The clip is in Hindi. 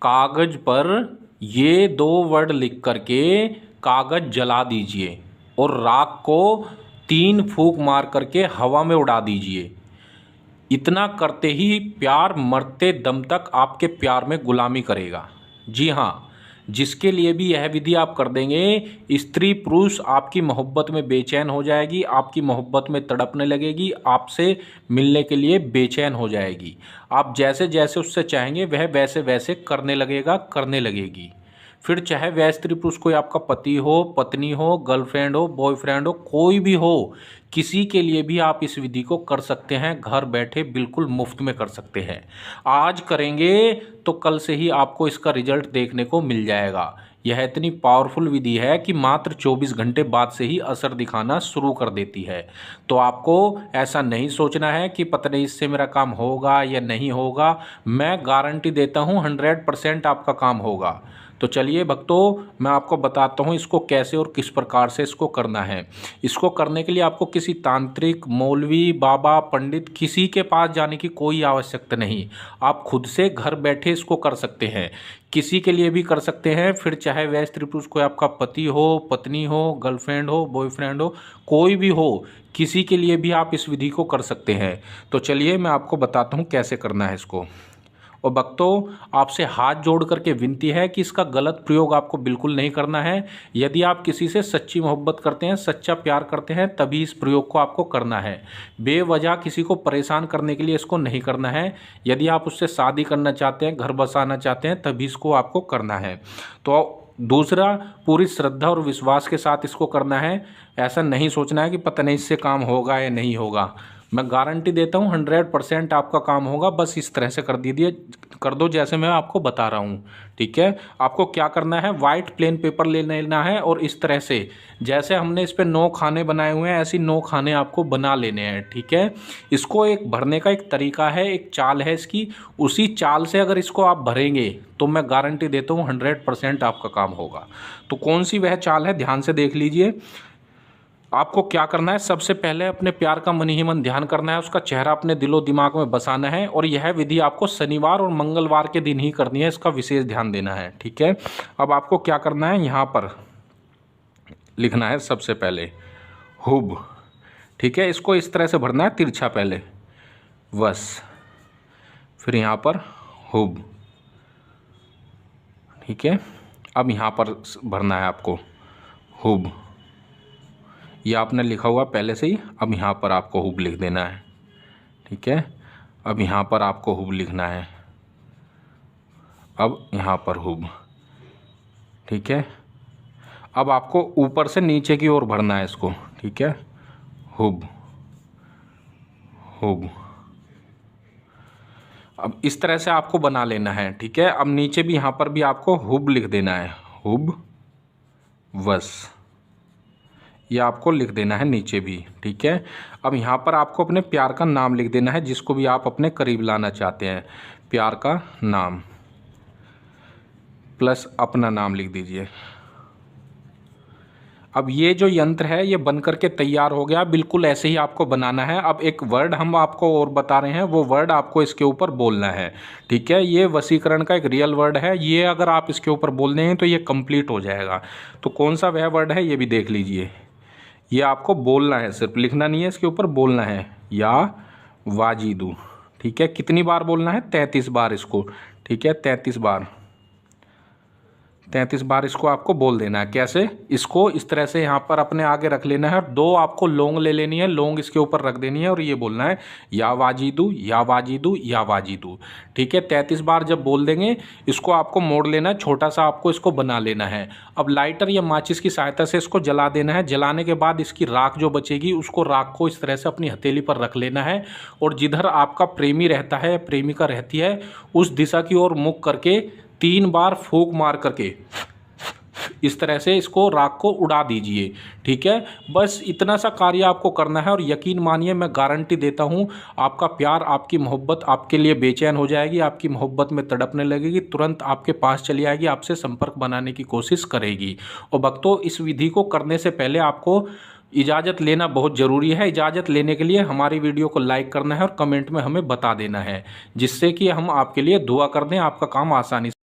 कागज पर ये 2 वर्ड लिख करके कागज जला दीजिए और राख को 3 फूंक मार करके हवा में उड़ा दीजिए। इतना करते ही प्यार मरते दम तक आपके प्यार में गुलामी करेगा। जी हाँ, जिसके लिए भी यह विधि आप कर देंगे, स्त्री पुरुष आपकी मोहब्बत में बेचैन हो जाएगी, आपकी मोहब्बत में तड़पने लगेगी, आपसे मिलने के लिए बेचैन हो जाएगी। आप जैसे जैसे उससे चाहेंगे वह वैसे वैसे करने लगेगा, करने लगेगी। फिर चाहे वह स्त्री पुरुष कोई आपका पति हो, पत्नी हो, गर्लफ्रेंड हो, बॉयफ्रेंड हो, कोई भी हो, किसी के लिए भी आप इस विधि को कर सकते हैं। घर बैठे बिल्कुल मुफ्त में कर सकते हैं। आज करेंगे तो कल से ही आपको इसका रिजल्ट देखने को मिल जाएगा। यह इतनी पावरफुल विधि है कि मात्र 24 घंटे बाद से ही असर दिखाना शुरू कर देती है। तो आपको ऐसा नहीं सोचना है कि पता नहीं इससे मेरा काम होगा या नहीं होगा। मैं गारंटी देता हूँ 100% आपका काम होगा। तो चलिए भक्तों, मैं आपको बताता हूँ इसको कैसे और किस प्रकार से इसको करना है। इसको करने के लिए आपको किसी तांत्रिक, मौलवी, बाबा, पंडित किसी के पास जाने की कोई आवश्यकता नहीं। आप खुद से घर बैठे इसको कर सकते हैं। किसी के लिए भी कर सकते हैं। फिर चाहे वह स्त्री पुरुष कोई आपका पति हो, पत्नी हो, गर्लफ्रेंड हो, बॉयफ्रेंड हो, कोई भी हो, किसी के लिए भी आप इस विधि को कर सकते हैं। तो चलिए मैं आपको बताता हूँ कैसे करना है इसको। और भक्तों, आपसे हाथ जोड़ करके विनती है कि इसका गलत प्रयोग आपको बिल्कुल नहीं करना है। यदि आप किसी से सच्ची मोहब्बत करते हैं, सच्चा प्यार करते हैं, तभी इस प्रयोग को आपको करना है। बेवजह किसी को परेशान करने के लिए इसको नहीं करना है। यदि आप उससे शादी करना चाहते हैं, घर बसाना चाहते हैं, तभी इसको आपको करना है। तो दूसरा, पूरी श्रद्धा और विश्वास के साथ इसको करना है। ऐसा नहीं सोचना है कि पता नहीं इससे काम होगा या नहीं होगा। मैं गारंटी देता हूँ 100% आपका काम होगा। बस इस तरह से कर दो जैसे मैं आपको बता रहा हूँ। ठीक है, आपको क्या करना है, वाइट प्लेन पेपर ले लेना है और इस तरह से जैसे हमने इस पे 9 खाने बनाए हुए हैं, ऐसी 9 खाने आपको बना लेने हैं। ठीक है, इसको एक भरने का एक तरीका है, एक चाल है इसकी। उसी चाल से अगर इसको आप भरेंगे तो मैं गारंटी देता हूँ 100% आपका काम होगा। तो कौन सी वह चाल है, ध्यान से देख लीजिए। आपको क्या करना है, सबसे पहले अपने प्यार का मन ही मन ध्यान करना है, उसका चेहरा अपने दिलो दिमाग में बसाना है। और यह विधि आपको शनिवार और मंगलवार के दिन ही करनी है, इसका विशेष ध्यान देना है। ठीक है, अब आपको क्या करना है, यहाँ पर लिखना है सबसे पहले हुब। ठीक है, इसको इस तरह से भरना है, तिरछा पहले बस, फिर यहाँ पर हुब। ठीक है, अब यहाँ पर भरना है आपको हुब। ये आपने लिखा हुआ पहले से ही, अब यहाँ पर आपको हुब लिख देना है। ठीक है, अब यहाँ पर आपको हुब लिखना है, अब यहाँ पर हुब। ठीक है, अब आपको ऊपर से नीचे की ओर भरना है इसको। ठीक है, हुब हुब। अब इस तरह से आपको बना लेना है। ठीक है, अब नीचे भी यहाँ पर भी आपको हुब लिख देना है, हुब बस, ये आपको लिख देना है नीचे भी। ठीक है, अब यहाँ पर आपको अपने प्यार का नाम लिख देना है, जिसको भी आप अपने करीब लाना चाहते हैं। प्यार का नाम प्लस अपना नाम लिख दीजिए। अब ये जो यंत्र है ये बन करके तैयार हो गया। बिल्कुल ऐसे ही आपको बनाना है। अब एक वर्ड हम आपको और बता रहे हैं, वो वर्ड आपको इसके ऊपर बोलना है। ठीक है, ये वशीकरण का एक रियल वर्ड है। ये अगर आप इसके ऊपर बोल देंगे तो ये कंप्लीट हो जाएगा। तो कौन सा वह वर्ड है ये भी देख लीजिए। ये आपको बोलना है, सिर्फ लिखना नहीं है, इसके ऊपर बोलना है, या वाजिदू। ठीक है, कितनी बार बोलना है, 33 बार इसको। ठीक है, 33 बार, 33 बार इसको आपको बोल देना है। कैसे, इसको इस तरह से यहाँ पर अपने आगे रख लेना है और 2 आपको लौंग ले लेनी है, लौंग इसके ऊपर रख देनी है और ये बोलना है या वाजिदू या वाजिदू या वाजिदू। ठीक है, 33 बार जब बोल देंगे इसको आपको मोड़ लेना है, छोटा सा आपको इसको बना लेना है। अब लाइटर या माचिस की सहायता से इसको जला देना है। जलाने के बाद इसकी राख जो बचेगी, उसको राख को इस तरह से अपनी हथेली पर रख लेना है और जिधर आपका प्रेमी रहता है, प्रेमिका रहती है, उस दिशा की ओर मुख करके 3 बार फूंक मार करके इस तरह से इसको राख को उड़ा दीजिए। ठीक है, बस इतना सा कार्य आपको करना है और यकीन मानिए, मैं गारंटी देता हूँ आपका प्यार, आपकी मोहब्बत आपके लिए बेचैन हो जाएगी, आपकी मोहब्बत में तड़पने लगेगी, तुरंत आपके पास चली आएगी, आपसे संपर्क बनाने की कोशिश करेगी। और भक्तों, इस विधि को करने से पहले आपको इजाज़त लेना बहुत ज़रूरी है। इजाज़त लेने के लिए हमारी वीडियो को लाइक करना है और कमेंट में हमें बता देना है, जिससे कि हम आपके लिए दुआ कर दें, आपका काम आसानी से